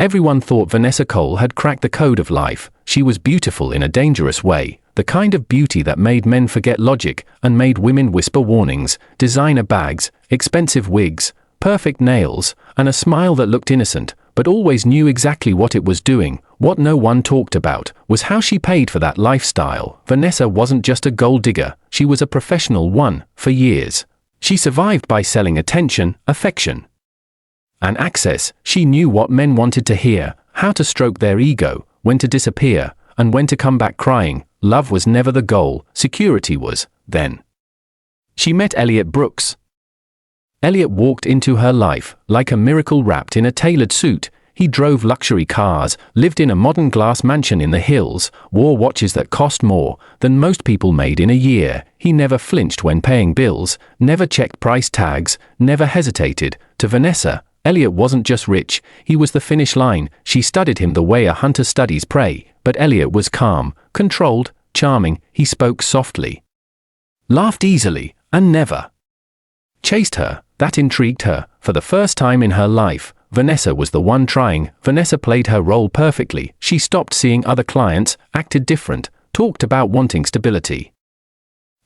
Everyone thought Vanessa Cole had cracked the code of life. She was beautiful in a dangerous way, the kind of beauty that made men forget logic and made women whisper warnings, designer bags, expensive wigs, perfect nails, and a smile that looked innocent, but always knew exactly what it was doing. What no one talked about was how she paid for that lifestyle. Vanessa wasn't just a gold digger, she was a professional one. For years, she survived by selling attention, affection, and access. She knew what men wanted to hear, how to stroke their ego, when to disappear, and when to come back crying. Love was never the goal, security was. Then she met Elliot Brooks. Elliot walked into her life like a miracle wrapped in a tailored suit. He drove luxury cars, lived in a modern glass mansion in the hills, wore watches that cost more than most people made in a year. He never flinched when paying bills, never checked price tags, never hesitated. To Vanessa, Elliot wasn't just rich, he was the finish line. She studied him the way a hunter studies prey, but Elliot was calm, controlled, charming. He spoke softly, laughed easily, and never chased her. That intrigued her. For the first time in her life, Vanessa was the one trying. Vanessa played her role perfectly. She stopped seeing other clients, acted different, talked about wanting stability,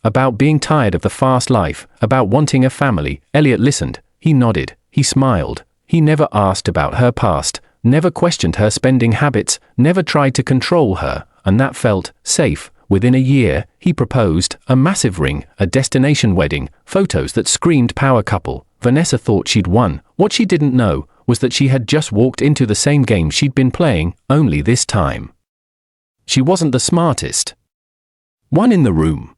about being tired of the fast life, about wanting a family. Elliot listened. He nodded. He smiled. He never asked about her past, never questioned her spending habits, never tried to control her, and that felt safe. Within a year, he proposed, a massive ring, a destination wedding, photos that screamed power couple. Vanessa thought she'd won. What she didn't know was that she had just walked into the same game she'd been playing, only this time she wasn't the smartest one in the room.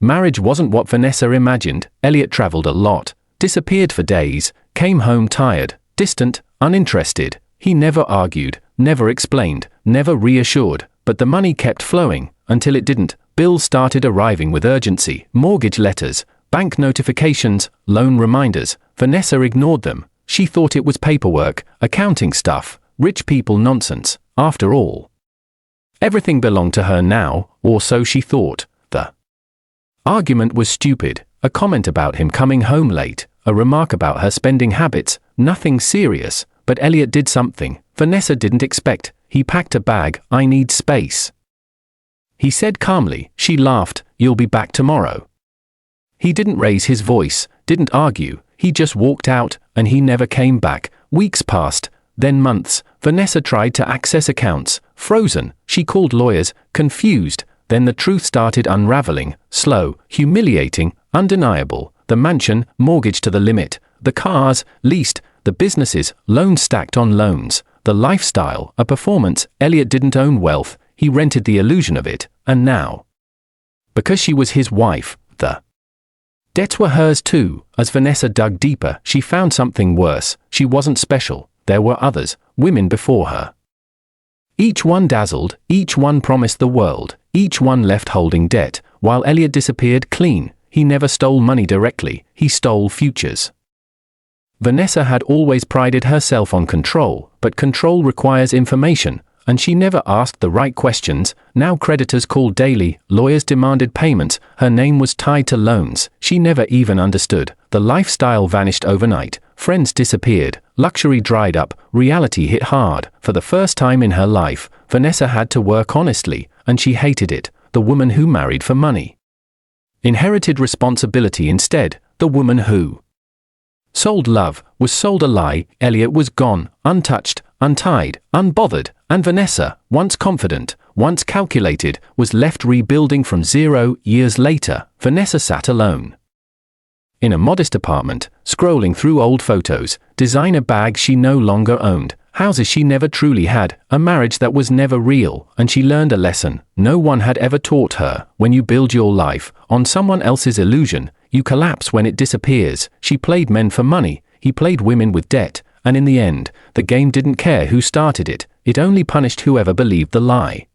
Marriage wasn't what Vanessa imagined. Elliot traveled a lot, disappeared for days, came home tired, distant, uninterested. He never argued, never explained, never reassured, but the money kept flowing, until it didn't. Bills started arriving with urgency, mortgage letters, bank notifications, loan reminders. Vanessa ignored them. She thought it was paperwork, accounting stuff, rich people nonsense. After all, everything belonged to her now, or so she thought. The argument was stupid, a comment about him coming home late, a remark about her spending habits, nothing serious. But Elliot did something Vanessa didn't expect. He packed a bag. I need space, he said calmly. She laughed. You'll be back tomorrow. He didn't raise his voice, didn't argue. He just walked out, and he never came back. Weeks passed, then months. Vanessa tried to access accounts, frozen. She called lawyers, confused. Then the truth started unraveling, slow, humiliating, undeniable. The mansion, mortgaged to the limit. The cars, leased. The businesses, loans stacked on loans. The lifestyle, a performance. Elliot didn't own wealth. He rented the illusion of it. And now, because she was his wife, the debts were hers too. As Vanessa dug deeper, she found something worse. She wasn't special. There were others, women before her. Each one dazzled, each one promised the world, each one left holding debt, while Elliot disappeared clean. He never stole money directly, he stole futures. Vanessa had always prided herself on control, but control requires information, and she never asked the right questions. Now creditors called daily, lawyers demanded payments, her name was tied to loans. She never even understood. The lifestyle vanished overnight, friends disappeared, luxury dried up, reality hit hard. For the first time in her life, Vanessa had to work honestly, and she hated it. The woman who married for money inherited responsibility instead. The woman who sold love was sold a lie. Elliot was gone, untouched, untied, unbothered, and Vanessa, once confident, once calculated, was left rebuilding from zero. Years later, Vanessa sat alone in a modest apartment, scrolling through old photos, designer bags she no longer owned, houses she never truly had, a marriage that was never real, and she learned a lesson no one had ever taught her. When you build your life on someone else's illusion, you collapse when it disappears. She played men for money, he played women with debt, and in the end, the game didn't care who started it, it only punished whoever believed the lie.